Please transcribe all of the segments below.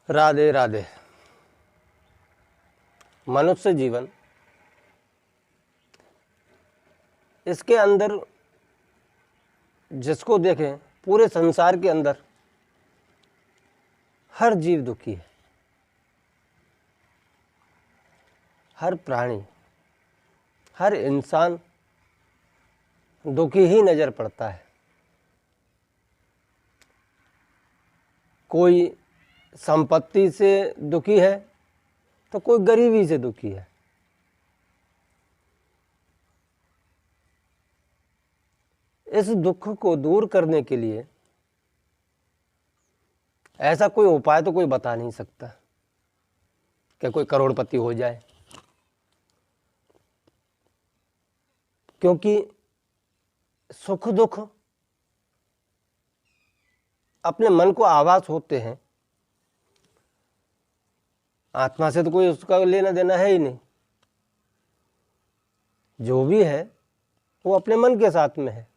राधे राधे। मनुष्य जीवन, इसके अंदर जिसको देखें पूरे संसार के अंदर हर जीव दुखी है, हर प्राणी, हर इंसान दुखी ही नज़र पड़ता है। कोई संपत्ति से दुखी है तो कोई गरीबी से दुखी है। इस दुख को दूर करने के लिए ऐसा कोई उपाय तो कोई बता नहीं सकता कि कोई करोड़पति हो जाए, क्योंकि सुख दुख अपने मन को आभास होते हैं। आत्मा से तो कोई उसका लेना देना है ही नहीं। जो भी है वो अपने मन के साथ में है।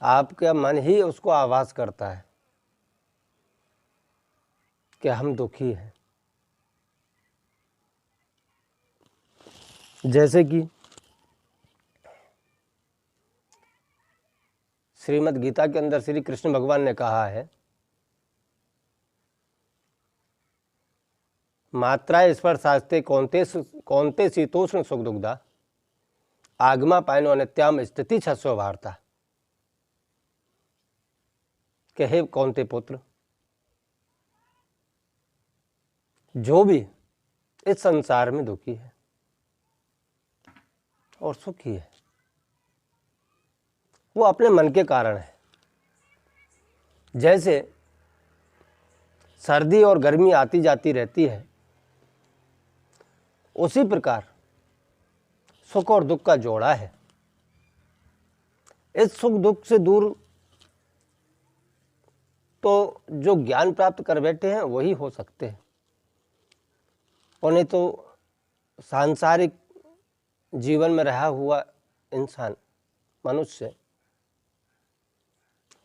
आपका मन ही उसको आभास करता है कि हम दुखी हैं। जैसे कि श्रीमद् गीता के अंदर श्री कृष्ण भगवान ने कहा है, मात्रा स्पर्शास्ते कौन्ते शीतोष्ण सुख दुग्धा आगमा पायनो अनित्याम स्थिति छस्व वार्ता। कि हे कौन्ते पुत्र, जो भी इस संसार में दुखी है और सुखी है वो अपने मन के कारण है। जैसे सर्दी और गर्मी आती जाती रहती है, उसी प्रकार सुख और दुख का जोड़ा है। इस सुख दुख से दूर तो जो ज्ञान प्राप्त कर बैठे हैं वही हो सकते हैं, और नहीं तो सांसारिक जीवन में रहा हुआ इंसान, मनुष्य,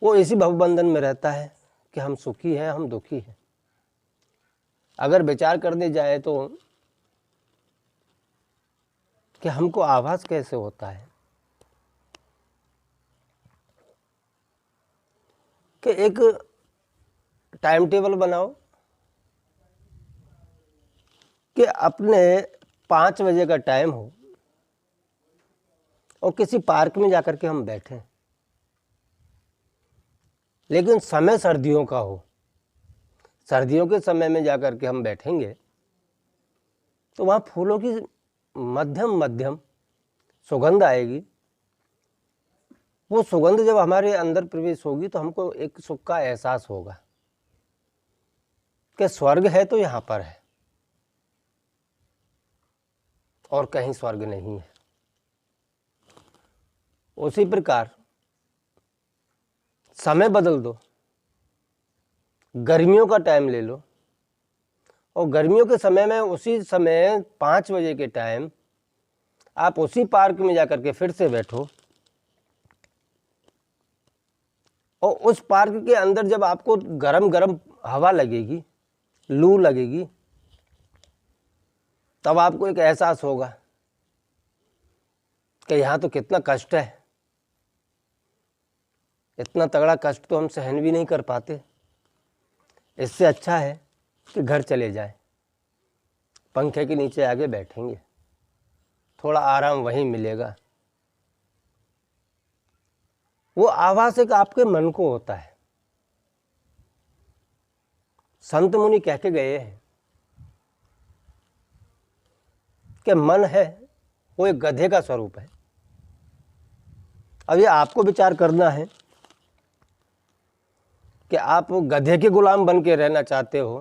वो इसी भवबंधन में रहता है कि हम सुखी हैं, हम दुखी हैं। अगर विचार करने जाए तो कि हमको आभास कैसे होता है कि एक टाइम टेबल बनाओ कि अपने 5 बजे का टाइम हो और किसी पार्क में जाकर के हम बैठें, लेकिन समय सर्दियों का हो। सर्दियों के समय में जाकर के हम बैठेंगे तो वहाँ फूलों की मध्यम मध्यम सुगंध आएगी। वो सुगंध जब हमारे अंदर प्रवेश होगी तो हमको एक सुख का एहसास होगा कि स्वर्ग है तो यहाँ पर है और कहीं स्वर्ग नहीं है। उसी प्रकार समय बदल दो, गर्मियों का टाइम ले लो और गर्मियों के समय में उसी समय 5 बजे के टाइम आप उसी पार्क में जाकर के फिर से बैठो, और उस पार्क के अंदर जब आपको गरम गरम हवा लगेगी, लू लगेगी, तब आपको एक एहसास होगा कि यहाँ तो कितना कष्ट है, इतना तगड़ा कष्ट तो हम सहन भी नहीं कर पाते। इससे अच्छा है कि घर चले जाएं, पंखे के नीचे आगे बैठेंगे, थोड़ा आराम वहीं मिलेगा। वो आवाज एक आपके मन को होता है। संत मुनि कह के गए हैं कि मन है वो एक गधे का स्वरूप है। अब ये आपको विचार करना है कि आप गधे के गुलाम बन के रहना चाहते हो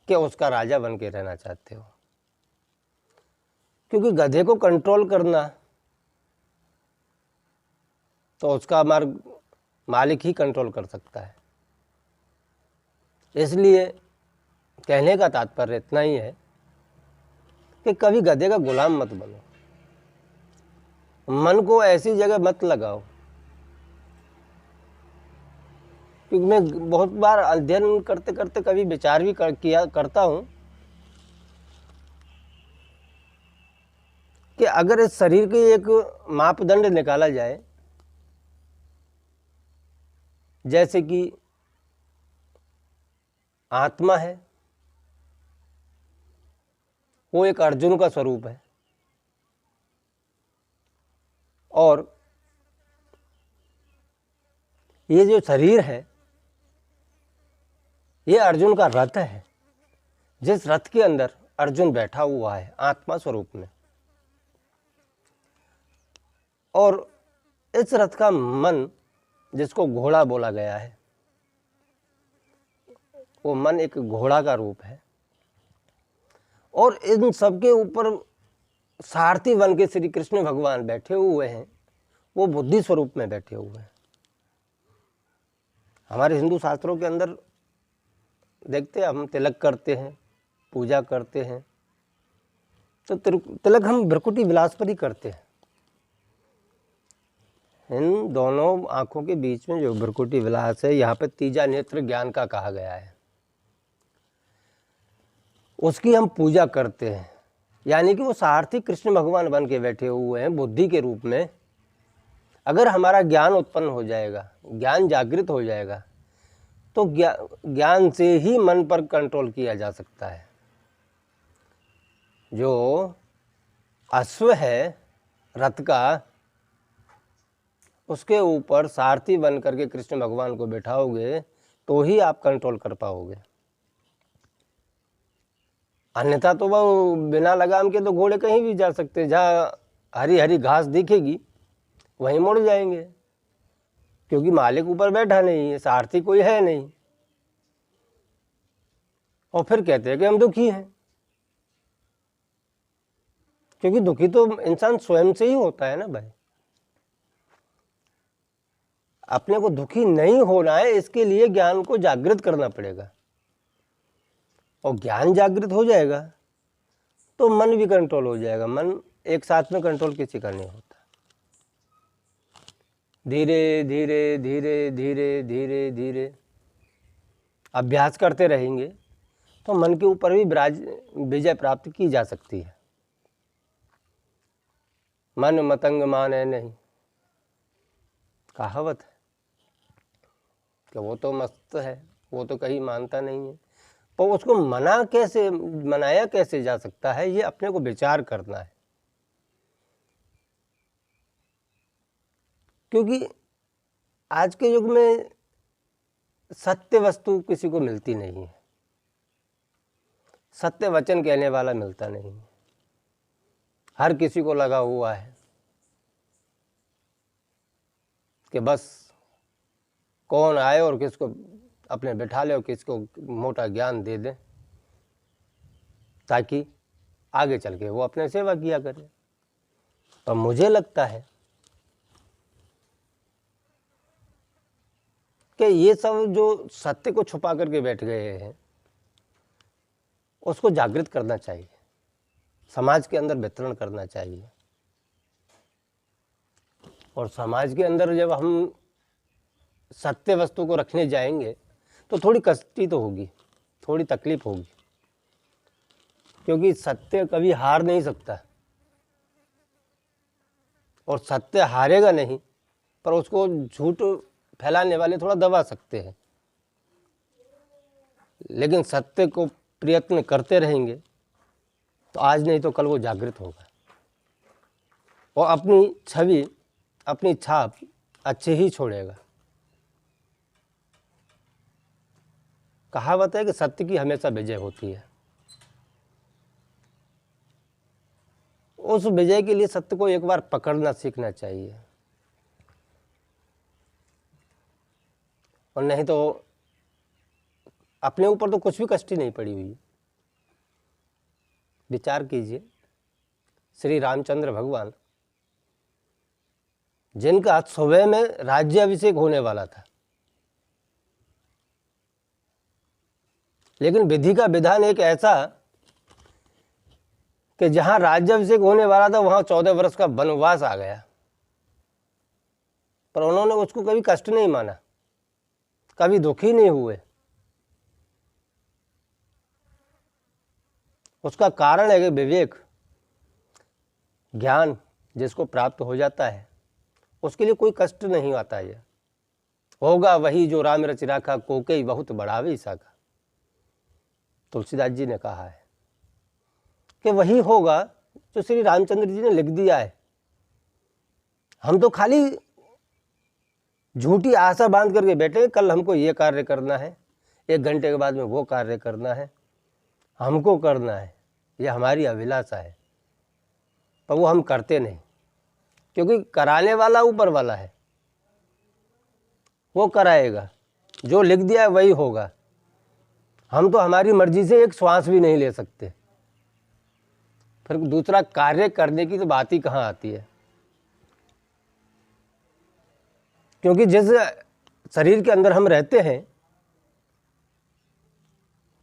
कि उसका राजा बन के रहना चाहते हो, क्योंकि गधे को कंट्रोल करना तो उसका मालिक ही कंट्रोल कर सकता है। इसलिए कहने का तात्पर्य इतना ही है कि कभी गधे का गुलाम मत बनो, मन को ऐसी जगह मत लगाओ क्योंकि मैं बहुत बार अध्ययन करते करते कभी विचार भी करता हूँ कि अगर इस शरीर के एक मापदंड निकाला जाए, जैसे कि आत्मा है, वो एक अर्जुन का स्वरूप है, और ये जो शरीर है ये अर्जुन का रथ है, जिस रथ के अंदर अर्जुन बैठा हुआ है आत्मा स्वरूप में। और इस रथ का मन, जिसको घोड़ा बोला गया है, वो मन एक घोड़ा का रूप है। और इन सबके ऊपर सारथी बन के श्री कृष्ण भगवान बैठे हुए हैं, वो बुद्धि स्वरूप में बैठे हुए हैं। हमारे हिंदू शास्त्रों के अंदर देखते हैं, हम तिलक करते हैं, पूजा करते हैं, तो तिलक हम भ्रकुटी विलास पर ही करते हैं। इन दोनों आँखों के बीच में जो भ्रकुटी विलास है, यहाँ पे तीजा नेत्र ज्ञान का कहा गया है, उसकी हम पूजा करते हैं। यानी कि वो सारथी कृष्ण भगवान बन के बैठे हुए हैं बुद्धि के रूप में। अगर हमारा ज्ञान उत्पन्न हो जाएगा, ज्ञान जागृत हो जाएगा, तो ज्ञान से ही मन पर कंट्रोल किया जा सकता है। जो अश्व है रथ का, उसके ऊपर सारथी बन करके कृष्ण भगवान को बैठाओगे तो ही आप कंट्रोल कर पाओगे। अन्यथा तो वो बिना लगाम के तो घोड़े कहीं भी जा सकते, जहाँ हरी हरी घास दिखेगी वहीं मुड़ जाएंगे, क्योंकि मालिक ऊपर बैठा नहीं है, सारथी कोई है नहीं। और फिर कहते हैं कि हम दुखी हैं, क्योंकि दुखी तो इंसान स्वयं से ही होता है ना भाई। अपने को दुखी नहीं होना है, इसके लिए ज्ञान को जागृत करना पड़ेगा, और ज्ञान जागृत हो जाएगा तो मन भी कंट्रोल हो जाएगा। मन एक साथ में कंट्रोल किसी का नहीं होता। धीरे धीरे धीरे धीरे धीरे धीरे अभ्यास करते रहेंगे तो मन के ऊपर भी विजय प्राप्त की जा सकती है। मन मतंग माने नहीं, कहावत है कि वो तो मस्त है, वो तो कहीं मानता नहीं है। पर उसको मनाया कैसे जा सकता है, ये अपने को विचार करना है। क्योंकि आज के युग में सत्य वस्तु किसी को मिलती नहीं है, सत्य वचन कहने वाला मिलता नहीं है। हर किसी को लगा हुआ है कि बस कौन आए और किसको अपने बैठा ले और किसको मोटा ज्ञान दे दे, ताकि आगे चल के वो अपने सेवा किया करे। पर मुझे लगता है कि ये सब जो सत्य को छुपा करके बैठ गए हैं, उसको जागृत करना चाहिए, समाज के अंदर वितरण करना चाहिए। और समाज के अंदर जब हम सत्य वस्तु को रखने जाएंगे तो थोड़ी कष्टी तो होगी, थोड़ी तकलीफ होगी, क्योंकि सत्य कभी हार नहीं सकता, और सत्य हारेगा नहीं, पर उसको झूठ फैलाने वाले थोड़ा दबा सकते हैं। लेकिन सत्य को प्रयत्न करते रहेंगे तो आज नहीं तो कल वो जागृत होगा, और अपनी छवि, अपनी छाप अच्छे ही छोड़ेगा। कहावत है कि सत्य की हमेशा विजय होती है। उस विजय के लिए सत्य को एक बार पकड़ना सीखना चाहिए, और नहीं तो अपने ऊपर तो कुछ भी कष्टी नहीं पड़ी हुई। विचार कीजिए, श्री रामचंद्र भगवान, जिनका सुबह में राज्याभिषेक होने वाला था, लेकिन विधि का विधान एक ऐसा कि जहां राज्याभिषेक होने वाला था वहां 14 वर्ष का वनवास आ गया, पर उन्होंने उसको कभी कष्ट नहीं माना, कभी दुखी नहीं हुए। उसका कारण है कि विवेक, ज्ञान जिसको प्राप्त हो जाता है उसके लिए कोई कष्ट नहीं आता है। होगा वही जो राम रचि राखा, कोकई बहुत बढ़ावे साखा। तुलसीदास जी ने कहा है कि वही होगा जो श्री रामचंद्र जी ने लिख दिया है। हम तो खाली झूठी आशा बांध करके बैठे, कल हमको ये कार्य करना है, 1 घंटे के बाद में वो कार्य करना है, हमको करना है, ये हमारी अभिलाषा है, पर वो हम करते नहीं, क्योंकि कराने वाला ऊपर वाला है, वो कराएगा, जो लिख दिया है वही होगा। हम तो हमारी मर्जी से एक श्वास भी नहीं ले सकते, फिर दूसरा कार्य करने की तो बात ही कहाँ आती है। क्योंकि जिस शरीर के अंदर हम रहते हैं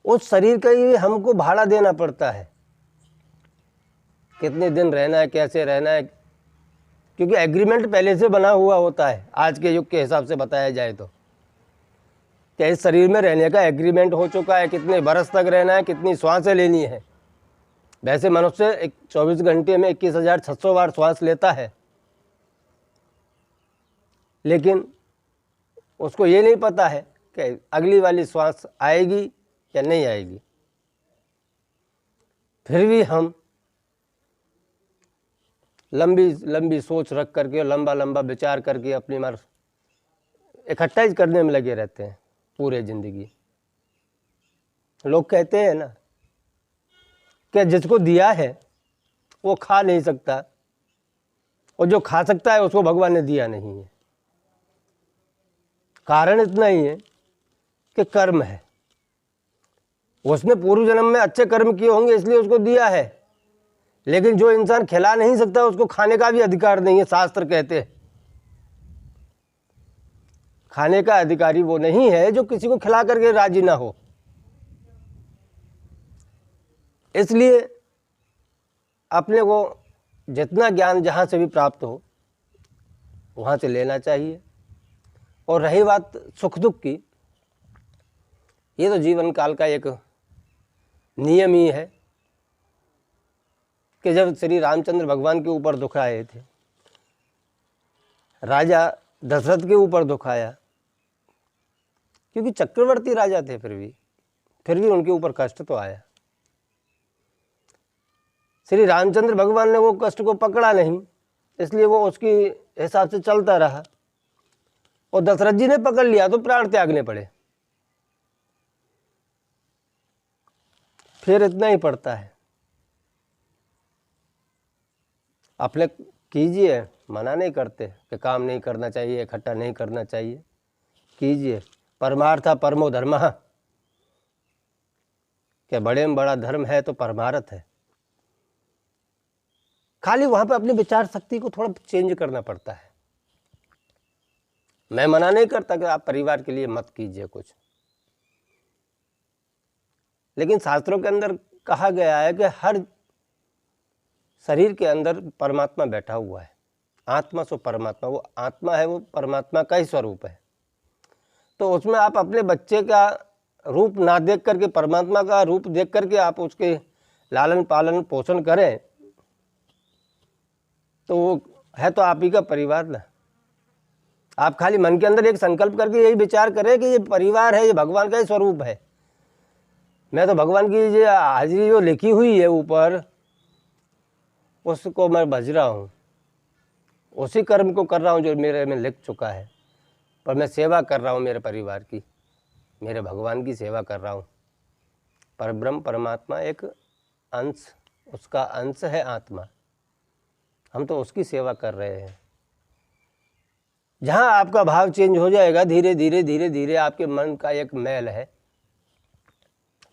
उस शरीर का ही हमको भाड़ा देना पड़ता है, कितने दिन रहना है, कैसे रहना है, क्योंकि एग्रीमेंट पहले से बना हुआ होता है। आज के युग के हिसाब से बताया जाए तो क्या इस शरीर में रहने का एग्रीमेंट हो चुका है, कितने बरस तक रहना है, कितनी श्वासें लेनी है। वैसे मनुष्य 24 घंटे में 21,600 बार श्वास लेता है, लेकिन उसको ये नहीं पता है कि अगली वाली श्वास आएगी या नहीं आएगी। फिर भी हम लंबी लंबी सोच रख करके, लंबा लंबा विचार करके अपनी मर इकट्ठा ही करने में लगे रहते हैं पूरे जिंदगी। लोग कहते हैं ना कि जिसको दिया है वो खा नहीं सकता, और जो खा सकता है उसको भगवान ने दिया नहीं है। कारण इतना ही है कि कर्म है, उसने पूर्व जन्म में अच्छे कर्म किए होंगे इसलिए उसको दिया है, लेकिन जो इंसान खिला नहीं सकता उसको खाने का भी अधिकार नहीं है। शास्त्र कहते हैं खाने का अधिकारी वो नहीं है जो किसी को खिला करके राजी ना हो। इसलिए अपने को जितना ज्ञान जहाँ से भी प्राप्त हो वहाँ से लेना चाहिए। और रही बात सुख दुख की, ये तो जीवन काल का एक नियम ही है कि जब श्री रामचंद्र भगवान के ऊपर दुख आए थे, राजा दशरथ के ऊपर दुख आया, क्योंकि चक्रवर्ती राजा थे, फिर भी उनके ऊपर कष्ट तो आया। श्री रामचंद्र भगवान ने वो कष्ट को पकड़ा नहीं, इसलिए वो उसके हिसाब से चलता रहा, और दशरथ जी ने पकड़ लिया तो प्राण त्यागने पड़े। फिर इतना ही पड़ता है, अपने कीजिए, मना नहीं करते कि काम नहीं करना चाहिए, इकट्ठा नहीं करना चाहिए, कीजिए। परमार्थ परमो धर्मः, क्या बड़े में बड़ा धर्म है तो परमार्थ है। खाली वहां पे अपनी विचार शक्ति को थोड़ा चेंज करना पड़ता है। मैं मना नहीं करता कि आप परिवार के लिए मत कीजिए कुछ, लेकिन शास्त्रों के अंदर कहा गया है कि हर शरीर के अंदर परमात्मा बैठा हुआ है। आत्मा सो परमात्मा, वो आत्मा है, वो परमात्मा का ही स्वरूप है। तो उसमें आप अपने बच्चे का रूप ना देख करके परमात्मा का रूप देख करके आप उसके लालन पालन पोषण करें तो वो है तो आप ही का परिवार ना। आप खाली मन के अंदर एक संकल्प करके यही विचार करें कि ये परिवार है, ये भगवान का ही स्वरूप है। मैं तो भगवान की ये हाजिरी जो लिखी हुई है ऊपर, उसको मैं भज रहा हूँ, उसी कर्म को कर रहा हूँ जो मेरे में लिख चुका है, पर मैं सेवा कर रहा हूँ मेरे परिवार की, मेरे भगवान की सेवा कर रहा हूँ। परब्रह्म परमात्मा एक अंश, उसका अंश है आत्मा, हम तो उसकी सेवा कर रहे हैं। जहाँ आपका भाव चेंज हो जाएगा, धीरे धीरे धीरे धीरे आपके मन का एक मैल है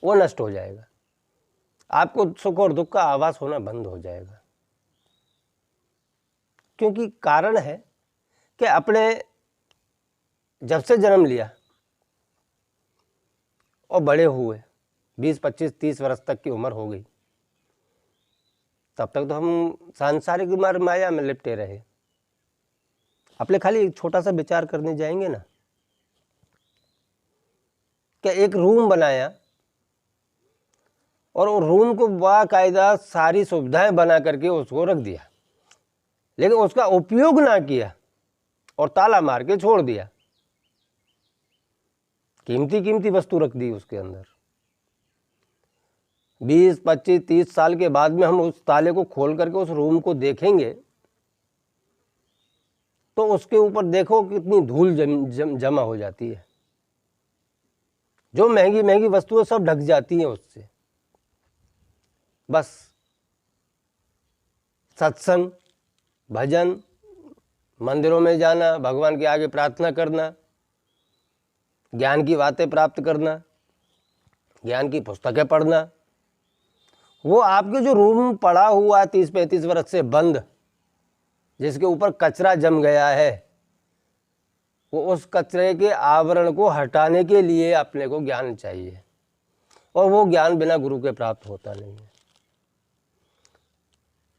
वो नष्ट हो जाएगा, आपको सुख और दुख का आभास होना बंद हो जाएगा। क्योंकि कारण है कि अपने जब से जन्म लिया और बड़े हुए 20, 25, 30 वर्ष तक की उम्र हो गई, तब तक तो हम सांसारिक माया में लिपटे रहे। अपने खाली एक छोटा सा विचार करने जाएंगे ना, कि एक रूम बनाया और वो रूम को बाकायदा सारी सुविधाएं बना करके उसको रख दिया, लेकिन उसका उपयोग ना किया और ताला मार के छोड़ दिया। कीमती कीमती वस्तु रख दी उसके अंदर। 20, 25, 30 साल के बाद में हम उस ताले को खोल करके उस रूम को देखेंगे तो उसके ऊपर देखो कितनी धूल जमा हो जाती है। जो महंगी महंगी वस्तुएं सब ढक जाती हैं उससे। बस सत्संग, भजन, मंदिरों में जाना, भगवान के आगे प्रार्थना करना, ज्ञान की बातें प्राप्त करना, ज्ञान की पुस्तकें पढ़ना, वो आपके जो रूम पड़ा हुआ 30-35 वर्ष से बंद, जिसके ऊपर कचरा जम गया है, वो उस कचरे के आवरण को हटाने के लिए अपने को ज्ञान चाहिए, और वो ज्ञान बिना गुरु के प्राप्त होता नहीं है।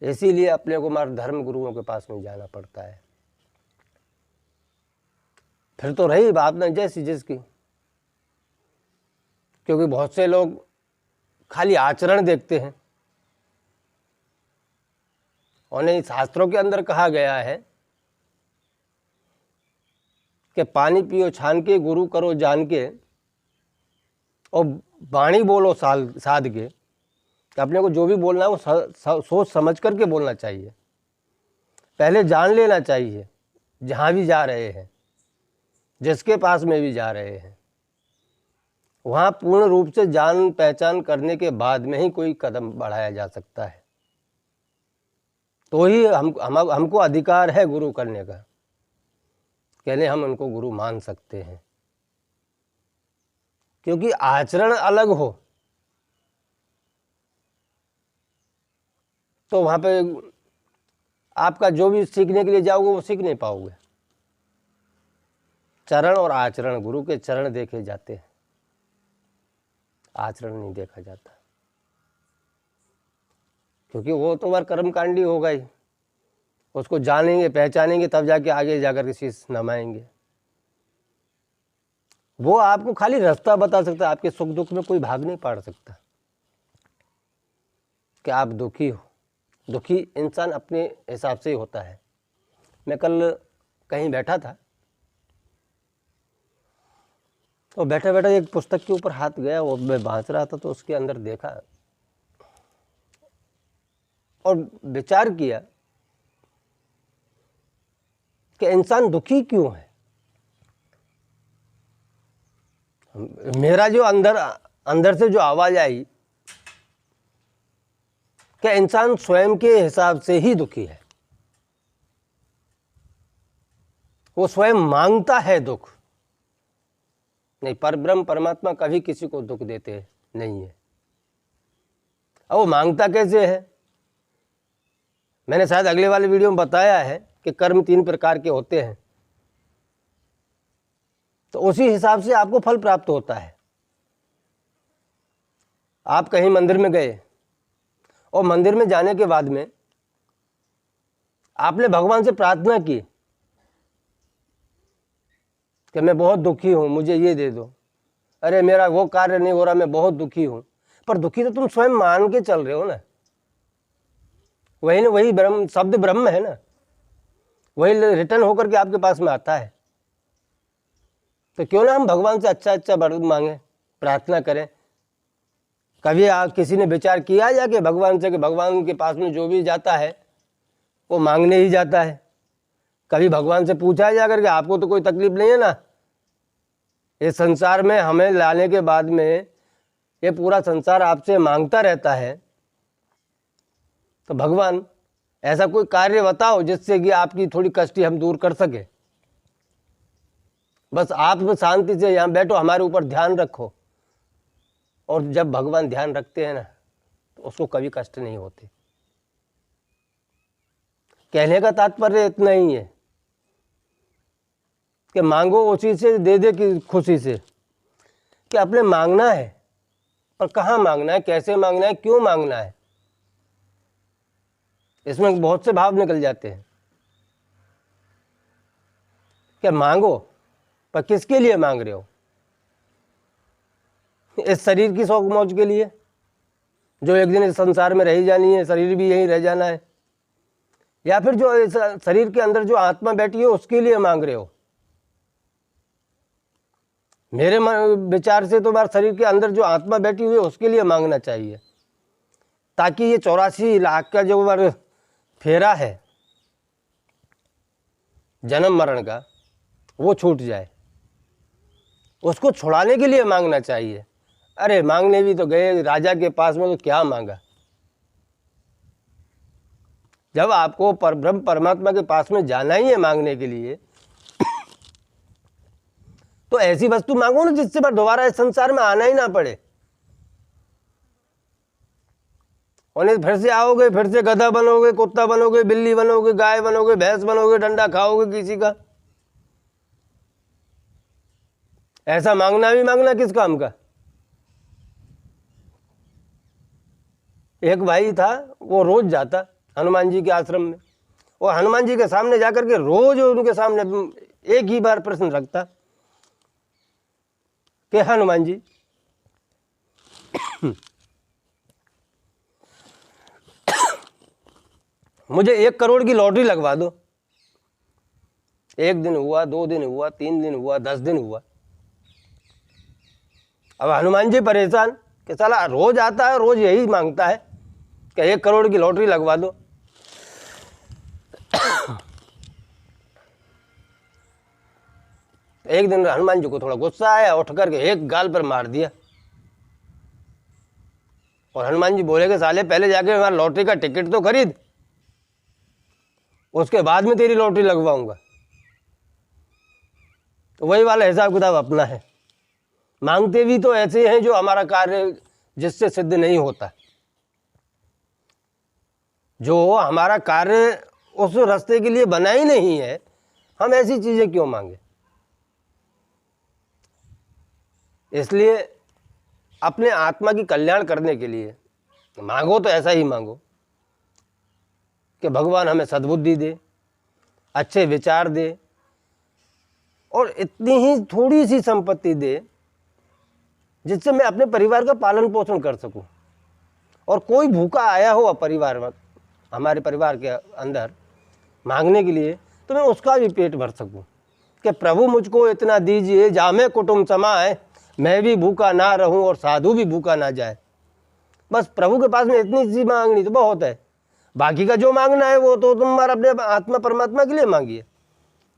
इसीलिए अपने को हमारे धर्म गुरुओं के पास में जाना पड़ता है। फिर तो रही बात ना जैसी जिसकी, क्योंकि बहुत से लोग खाली आचरण देखते हैं। और नहीं, शास्त्रों के अंदर कहा गया है कि पानी पियो छान के, गुरु करो जान के, और वाणी बोलो साध के। कि अपने को जो भी बोलना है वो सोच समझ करके बोलना चाहिए। पहले जान लेना चाहिए जहाँ भी जा रहे हैं, जिसके पास में भी जा रहे हैं, वहाँ पूर्ण रूप से जान पहचान करने के बाद में ही कोई कदम बढ़ाया जा सकता है। तो ही हमको अधिकार है गुरु करने का, कहने हम उनको गुरु मान सकते हैं। क्योंकि आचरण अलग हो तो वहाँ पे आपका जो भी सीखने के लिए जाओगे वो सीख नहीं पाओगे। चरण और आचरण, गुरु के चरण देखे जाते हैं, आचरण नहीं देखा जाता, क्योंकि वो तो हमारा कर्मकांडी होगा ही। उसको जानेंगे पहचानेंगे तब जाके आगे जाकर के शीश नमाएंगे। वो आपको खाली रास्ता बता सकता है, आपके सुख दुख में कोई भाग नहीं पाड़ सकता कि आप दुखी हो। दुखी इंसान अपने हिसाब से ही होता है। मैं कल कहीं बैठा था तो बैठा बैठा एक पुस्तक के ऊपर हाथ गया, वो मैं बाँच रहा था तो उसके अंदर देखा और विचार किया कि इंसान दुखी क्यों है। मेरा जो अंदर से जो आवाज आई कि इंसान स्वयं के हिसाब से ही दुखी है। वो स्वयं मांगता है दुख, नहीं परब्रह्म परमात्मा कभी किसी को दुख देते नहीं है। अब वो मांगता कैसे है? मैंने शायद अगले वाले वीडियो में बताया है कि कर्म 3 प्रकार के होते हैं, तो उसी हिसाब से आपको फल प्राप्त होता है। आप कहीं मंदिर में गए और मंदिर में जाने के बाद में आपने भगवान से प्रार्थना की कि मैं बहुत दुखी हूं, मुझे ये दे दो, अरे मेरा वो कार्य नहीं हो रहा, मैं बहुत दुखी हूं। पर दुखी तो तुम स्वयं मान के चल रहे हो ना, वही ना, वही ब्रह्म शब्द ब्रह्म है ना, वही रिटर्न होकर के आपके पास में आता है। तो क्यों ना हम भगवान से अच्छा अच्छा मांगे, प्रार्थना करें। कभी किसी ने विचार किया जाके भगवान से कि भगवान के पास में जो भी जाता है वो मांगने ही जाता है? कभी भगवान से पूछा जा करके आपको तो कोई तकलीफ नहीं है ना, इस संसार में हमें लाने के बाद में ये पूरा संसार आपसे मांगता रहता है, तो भगवान ऐसा कोई कार्य बताओ जिससे कि आपकी थोड़ी कष्टी हम दूर कर सके। बस आप शांति से यहाँ बैठो, हमारे ऊपर ध्यान रखो। और जब भगवान ध्यान रखते हैं ना तो उसको कभी कष्ट नहीं होते। कहने का तात्पर्य इतना ही है कि मांगो उसी से दे दे की खुशी से, कि अपने मांगना है, पर कहाँ मांगना है, कैसे मांगना है, क्यों मांगना है, इसमें बहुत से भाव निकल जाते हैं। कि मांगो, पर किसके लिए मांग रहे हो? इस शरीर की शौक मौज के लिए, जो एक दिन इस संसार में रही जानी है, शरीर भी यहीं रह जाना है, या फिर जो इस शरीर के अंदर जो आत्मा बैठी है उसके लिए मांग रहे हो? मेरे विचार से तो बार शरीर के अंदर जो आत्मा बैठी हुई है उसके लिए मांगना चाहिए, ताकि ये 84 लाख का जो बार फेरा है जन्म मरण का, वो छूट जाए। उसको छुड़ाने के लिए मांगना चाहिए। अरे मांगने भी तो गए राजा के पास में, तो क्या मांगा? जब आपको परब्रह्म परमात्मा के पास में जाना ही है मांगने के लिए, तो ऐसी वस्तु मांगो ना जिससे पर दोबारा इस संसार में आना ही ना पड़े। और फिर से आओगे, फिर से गधा बनोगे, कुत्ता बनोगे, बिल्ली बनोगे, गाय बनोगे, भैंस बनोगे, डंडा खाओगे किसी का। ऐसा मांगना भी मांगना किस काम का? एक भाई था, वो रोज जाता हनुमान जी के आश्रम में, और हनुमान जी के सामने जाकर के रोज उनके सामने एक ही बार प्रश्न रखता कि हनुमान जी, मुझे 1 करोड़ की लॉटरी लगवा दो। 1 दिन हुआ, 2 दिन हुआ, 3 दिन हुआ, 10 दिन हुआ। अब हनुमान जी परेशान कि साला रोज आता है, रोज यही मांगता है कि 1 करोड़ की लॉटरी लगवा दो। एक दिन हनुमान जी को थोड़ा गुस्सा आया, उठ करके एक गाल पर मार दिया। और हनुमान जी बोले कि साले पहले जाके हमारा लॉटरी का टिकट तो खरीद, उसके बाद में तेरी लॉटरी लगवाऊंगा। तो वही वाला हिसाब किताब अपना है। मांगते भी तो ऐसे हैं जो हमारा कार्य जिससे सिद्ध नहीं होता, जो हमारा कार्य उस रास्ते के लिए बना ही नहीं है, हम ऐसी चीजें क्यों मांगे? इसलिए अपने आत्मा की कल्याण करने के लिए मांगो तो ऐसा ही मांगो कि भगवान हमें सद्बुद्धि दे, अच्छे विचार दे, और इतनी ही थोड़ी सी संपत्ति दे जिससे मैं अपने परिवार का पालन पोषण कर सकूं। और कोई भूखा आया हो परिवार में, हमारे परिवार के अंदर मांगने के लिए, तो मैं उसका भी पेट भर सकूं कि प्रभु मुझको इतना दीजिए जामे कुटुंब समाए, मैं भी भूखा ना रहूं और साधु भी भूखा ना जाए। बस प्रभु के पास में इतनी सी मांगनी तो बहुत है। बाकी का जो मांगना है वो तो तुम्हारा अपने आत्मा परमात्मा के लिए मांगिए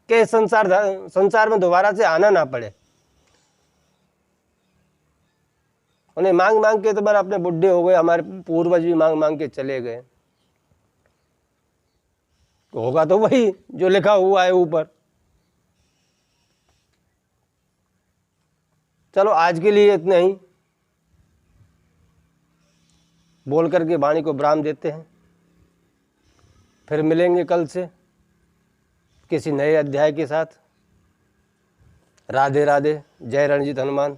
कि संसार में दोबारा से आना ना पड़े। उन्हें मांग मांग के तो बार अपने बुढ़े हो गए, हमारे पूर्वज भी मांग मांग के चले गए। तो होगा तो वही जो लिखा हुआ है ऊपर। चलो आज के लिए इतना ही बोल करके वाणी को विराम देते हैं। फिर मिलेंगे कल से किसी नए अध्याय के साथ। राधे राधे। जय रणजीत हनुमान।